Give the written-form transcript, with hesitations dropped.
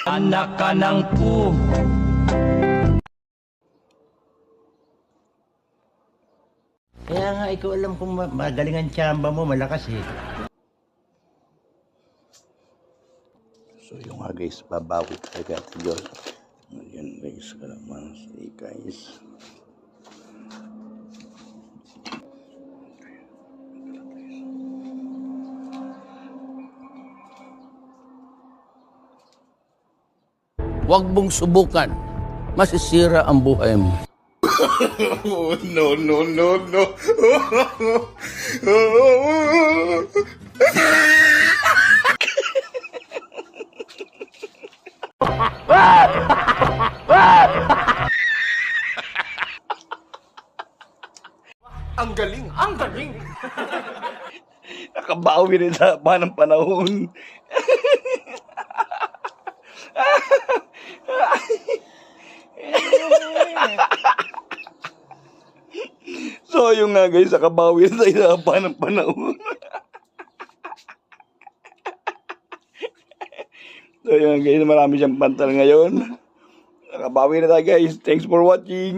Anak ka ng pu. Kaya nga, ikaw alam kung magaling ang tsamba mo, malakas eh. So yung nga guys, babawi talaga ito Diyos. Ayan guys, kalamansi guys. Huwag mong subukan. Masisira ang buhay mo. Oh, no, no, no, no. Ang galing, ang galing. Nakabawi rin sa ng panahon. So yung nga guys, nakabawi rin sa ng panahon. So yun guys, marami siyang pantal ngayon. Nakabawi na tayo guys. Thanks for watching.